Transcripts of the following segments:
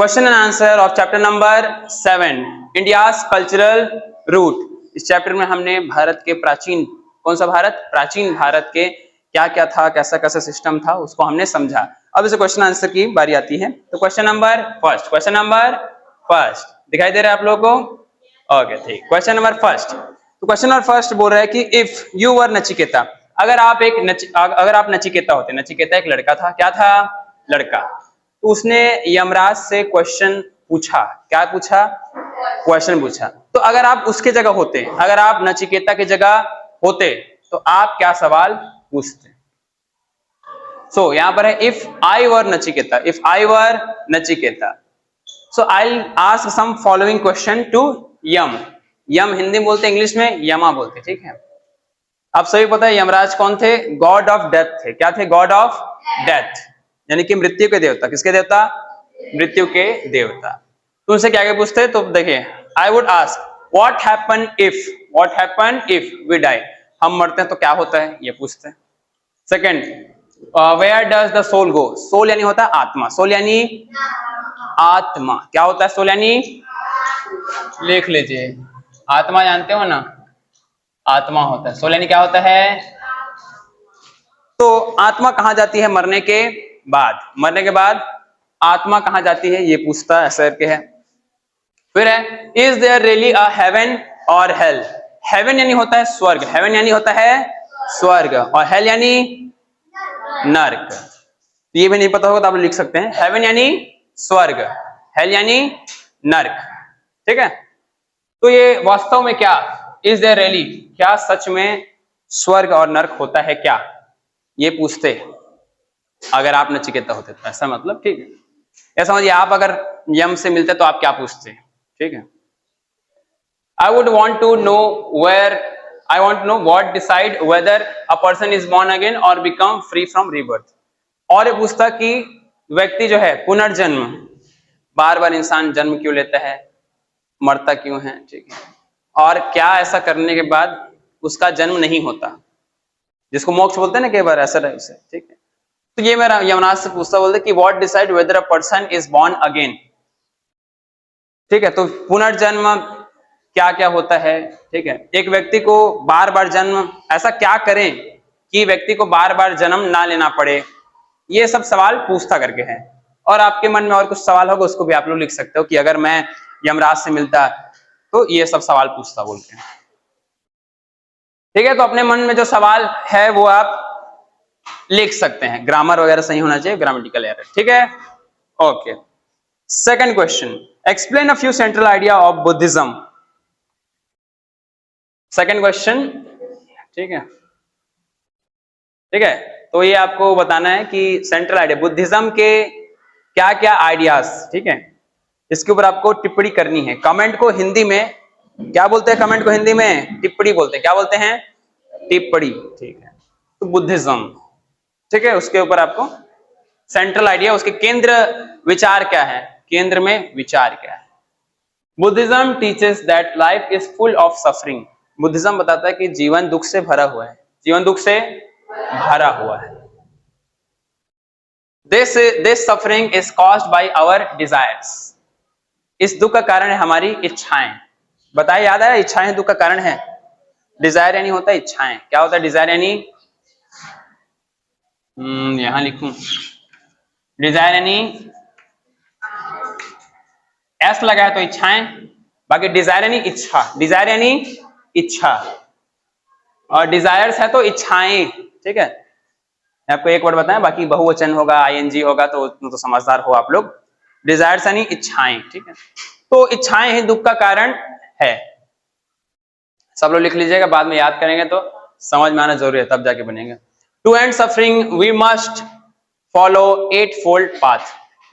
Question and answer of chapter number 7 India's cultural root. इस chapter में हमने भारत के प्राचीन, कौन सा भारत, प्राचीन भारत के क्या क्या था, कैसा कैसा सिस्टम था, उसको हमने समझा। अब इसे क्वेश्चन आंसर की बारी आती है। तो क्वेश्चन नंबर फर्स्ट दिखाई दे रहा है आप लोगों को? ओके ठीक। क्वेश्चन नंबर फर्स्ट, तो क्वेश्चन नंबर फर्स्ट बोल रहा है कि इफ यू वर नचिकेता, अगर आप नचिकेता होते। नचिकेता एक लड़का था, क्या था, लड़का। तो उसने यमराज से क्वेश्चन पूछा, क्या पूछा, क्वेश्चन पूछा। तो अगर आप उसके जगह होते, अगर आप नचिकेता की जगह होते तो आप क्या सवाल पूछते? सो यहां पर है if I were Nachiketa, so I ask some following question to Yama. Yama Hindi में बोलते, इंग्लिश में यमा बोलते, ठीक है। आप सभी पता है यमराज कौन थे? गॉड ऑफ डेथ थे। क्या थे? गॉड ऑफ डेथ, यानी कि मृत्यु के देवता। किसके देवता? मृत्यु के देवता। तो उनसे क्या क्या पूछते? तो देखिए, I would ask what happen if we die, हम मरते हैं तो क्या होता है, ये पूछते हैं। Second, where does the soul go, soul यानी होता है आत्मा, सोल यानी आत्मा, क्या होता है सोल यानी, लिख लीजिए, आत्मा जानते हो ना, आत्मा होता है, सोल यानी क्या होता है। तो आत्मा कहां जाती है मरने के बाद आत्मा कहां जाती है, ये पूछता है, ऐसा करके है। फिर है is there really a heaven और हेल, हेवन यानी होता है स्वर्ग, हेवन यानी होता है स्वर्ग, और हेल यानी नर्क। ये भी नहीं पता होगा तो आप लिख सकते हैं, हेवन यानी स्वर्ग, हेल यानी नर्क, ठीक है। तो ये वास्तव में क्या, इज देयर रियली, क्या सच में स्वर्ग और नर्क होता है क्या, ये पूछते अगर आप नचिकेता होते तो, ऐसा मतलब, ठीक है। ऐसा समझिए, आप अगर यम से मिलते तो आप क्या पूछते, ठीक है। I would want to know what decide whether a person is born again और बिकम फ्री फ्रॉम रीबर्थ। और ये पूछता कि व्यक्ति जो है पुनर्जन्म, बार बार इंसान जन्म क्यों लेता है, मरता क्यों है, ठीक है, और क्या ऐसा करने के बाद उसका जन्म नहीं होता, जिसको मोक्ष बोलते हैं ना कई बार, ऐसा रहे उसे, ठीक है। तो ये मेरा यमराज से पूछता, बोलते कि what decide whether a person is born again, ठीक है। तो पुनर्जन्म क्या क्या होता है, ठीक है। एक व्यक्ति को बार बार जन्म, ऐसा क्या करें कि व्यक्ति को बार बार जन्म ना लेना पड़े, ये सब सवाल पूछता करके है। और आपके मन में और कुछ सवाल होगा उसको भी आप लोग लिख सकते हो कि अगर मैं यमराज से मिलता तो ये सब सवाल पूछता बोल के, ठीक है। तो अपने मन में जो सवाल है वो आप लिख सकते हैं, ग्रामर वगैरह सही होना चाहिए, ग्रामेटिकल एरर, ठीक है। Okay, second question, explain a few central idea of Buddhism. Second question, ठीक है, ठीक है। तो ये आपको बताना है कि सेंट्रल आइडिया बुद्धिज्म के क्या क्या आइडियाज, ठीक है, इसके ऊपर आपको टिप्पणी करनी है। कमेंट को हिंदी में क्या बोलते हैं, कमेंट को हिंदी में टिप्पणी बोलते हैं, क्या बोलते हैं, टिप्पणी, ठीक है। तो बुद्धिज्म, ठीक है, उसके ऊपर आपको सेंट्रल आइडिया, उसके केंद्र विचार क्या है, केंद्र में विचार क्या है। Buddhism teaches that life is full of suffering, Buddhism बताता है कि जीवन दुख से भरा हुआ है, जीवन दुख से भरा हुआ है। This suffering is caused by our desires, इस दुख का कारण है हमारी इच्छाएं। बताए, याद आया, इच्छाएं दुख का कारण है। डिजायर यानी होता है इच्छाएं, क्या होता है डिजायर यानी, यहां लिखूं, डिजायर यानी एस लगा है तो इच्छाएं, बाकी डिजायर यानी इच्छा, डिजायर यानी इच्छा, और डिजायर्स है तो इच्छाएं, ठीक है। आपको एक वर्ड बताएं, बाकी बहुवचन होगा, आईएनजी होगा, तो समझदार हो आप लोग। डिजायर्स यानी इच्छाएं, ठीक है। तो इच्छाएं ही दुख का कारण है, सब लोग लिख लीजिएगा, बाद में याद करेंगे तो समझ में आना जरूरी है, तब जाके बनेगा। To end suffering we must follow 8 fold path,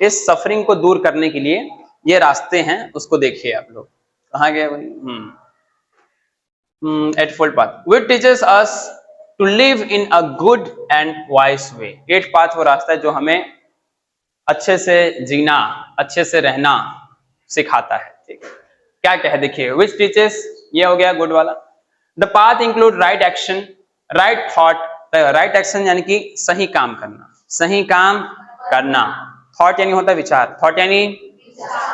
इस सफरिंग को दूर करने के लिए ये रास्ते हैं, उसको देखिए आप लोग, कहाँ गए भाई, 8 fold path which teaches us to live in a good and wise way. 8 path वो रास्ता है जो हमें अच्छे से जीना, अच्छे से रहना सिखाता है, ठीक है। क्या क्या है देखिए, विच टीचेस, ये हो गया गुड वाला। The path include right action, right thought, right action यानी कि सही काम करना, सही काम करना, थॉट यानी होता है विचार, थॉट यानी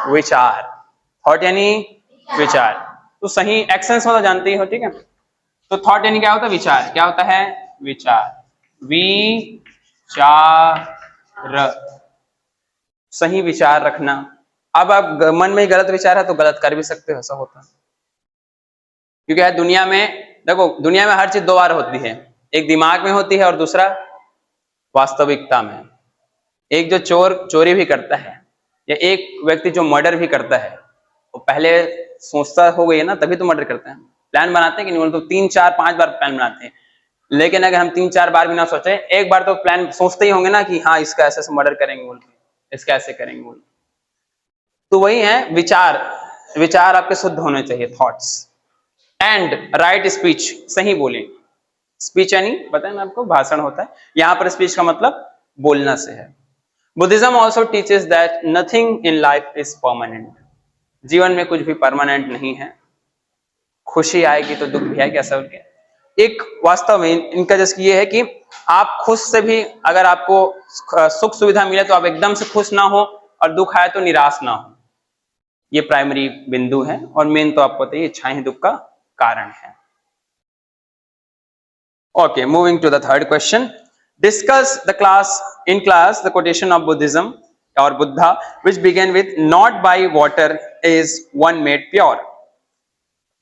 विचार। थॉट यानी विचार। तो सही एक्शंस मतलब जानते ही हो, ठीक है। तो थॉट यानी क्या होता है? विचार। क्या होता है? विचार। विचार, सही विचार रखना। अब आप मन में गलत विचार है तो गलत कर भी सकते हो, ऐसा होता है। क्योंकि यार दुनिया में देखो, दुनिया में हर चीज दो बार होती है, एक दिमाग में होती है और दूसरा वास्तविकता में। एक जो चोर चोरी भी करता है या एक व्यक्ति जो मर्डर भी करता है, वो पहले सोचता हो गई है ना, तभी तो मर्डर करते हैं। प्लान बनाते हैं कि नहीं, तो 3 4 5 बार प्लान बनाते हैं। लेकिन अगर हम 3 4 बार भी ना सोचे, एक बार तो प्लान सोचते ही होंगे ना कि हाँ इसका ऐसे मर्डर करेंगे बोल के, इसका ऐसे करेंगे बोल। तो वही है विचार। विचार आपके शुद्ध होने चाहिए, थॉट्स। एंड राइट स्पीच, सही बोले। स्पीच यानी पता है ना आपको, भाषण होता है। यहां पर स्पीच का मतलब बोलना से है। Buddhism also teaches that nothing in life is permanent. जीवन में कुछ भी परमानेंट नहीं है। खुशी आएगी तो दुख भी आएगी, ऐसा बोल के। एक वास्तव में इनका जैसे ये है कि आप खुश से भी, अगर आपको सुख सुविधा मिले तो आप एकदम से खुश ना हो, और दुख आए तो निराश ना हो। ये प्राइमरी बिंदु है। और मेन तो आपको पता ही, इच्छाएं ही दुख का कारण है। Okay, moving to the third question. Discuss the class the quotation of Buddhism or Buddha which began with not by water is one made pure.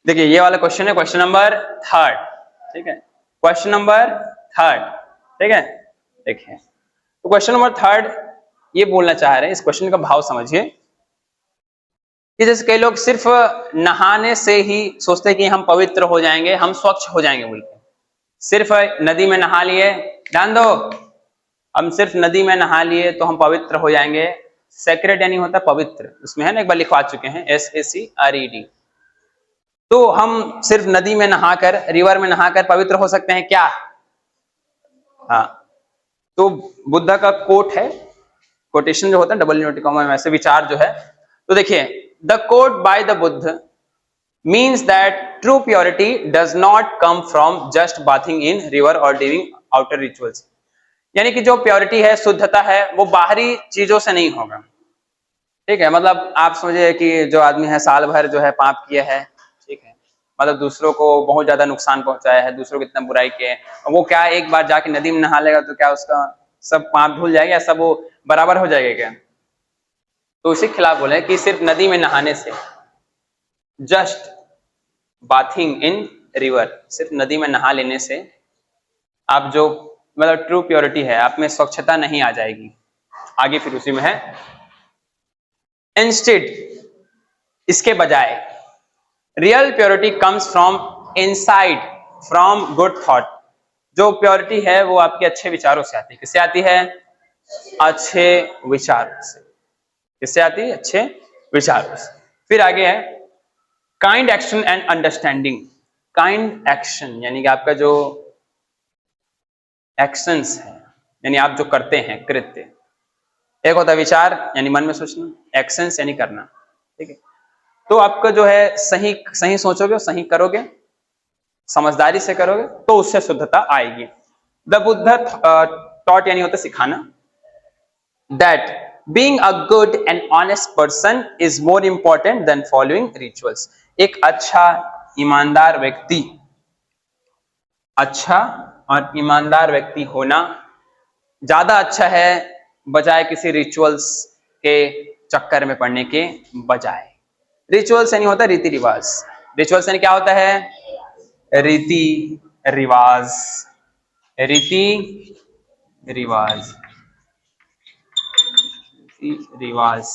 देखिए ये वाला क्वेश्चन है, क्वेश्चन नंबर 3, ठीक है। क्वेश्चन नंबर 3, ठीक है। देखिए तो क्वेश्चन नंबर 3 ये बोलना चाह रहे हैं, इस क्वेश्चन का भाव समझिए कि जैसे कई लोग सिर्फ नहाने से ही सोचते हैं कि हम पवित्र हो जाएंगे, हम स्वच्छ हो जाएंगे बोल के। सिर्फ नदी में नहा लिए, ध्यान दो, हम सिर्फ नदी में नहा लिए तो हम पवित्र हो जाएंगे। सेक्रेड यानी होता है पवित्र, उसमें है ना, एक बार लिखवा चुके हैं, SACRED। तो हम सिर्फ नदी में नहाकर, रिवर में नहाकर पवित्र हो सकते हैं क्या? हाँ। तो बुद्धा का कोट है, कोटेशन जो होता है डबल इन्वर्टेड कॉमा में, ऐसे विचार जो है। तो देखिए, the quote by the Buddha means that true purity does not come from just bathing in river or doing outer rituals। यानी कि जो प्योरिटी है, शुद्धता है, वो बाहरी चीजों से नहीं होगा, ठीक है। मतलब आप समझिए कि जो आदमी है साल भर जो है पाप किया है, ठीक है, मतलब दूसरों को बहुत ज्यादा नुकसान पहुंचाया है, दूसरों को इतना बुराई किया है, वो क्या एक बार जाके नदी में नहा लेगा तो क्या उसका सब पाप धुल जाएगा, सब वो बराबर हो जाएगा क्या? तो उसी खिलाफ बोले कि सिर्फ नदी में नहाने से, जस्ट बाथिंग इन रिवर, सिर्फ नदी में नहा लेने से आप जो मतलब ट्रू प्योरिटी है, आप में स्वच्छता नहीं आ जाएगी। आगे फिर उसी में है, इंस्टेड, इसके बजाय, real purity comes from inside, from good thought. जो प्योरिटी है वो आपके अच्छे विचारों से आती है। किससे आती है? अच्छे विचारों से। किससे आती है? अच्छे विचारों से। फिर आगे है kind action and understanding. Kind action यानी कि आपका जो एक्शंस है, यानी आप जो करते हैं कृत्य। एक होता है विचार यानी मन में सोचना, एक्शंस यानी करना, ठीक है। तो आपका जो है सही सही सोचोगे, सही करोगे, समझदारी से करोगे तो उससे शुद्धता आएगी। द बुद्ध टॉट यानी होता है सिखाना, that being a good and honest person is more important than following rituals. एक अच्छा ईमानदार व्यक्ति, अच्छा और ईमानदार व्यक्ति होना ज्यादा अच्छा है बजाय किसी रिचुअल्स के चक्कर में पड़ने के बजाय। रिचुअल्स यानी होता है रीति रिवाज। रिचुअल्स यानी क्या होता है? रीति रिवाज, रीति रिवाज, रिवाज,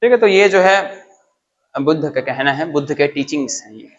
ठीक है। तो ये जो है बुद्ध का कहना है, बुद्ध के टीचिंग्स हैं ये।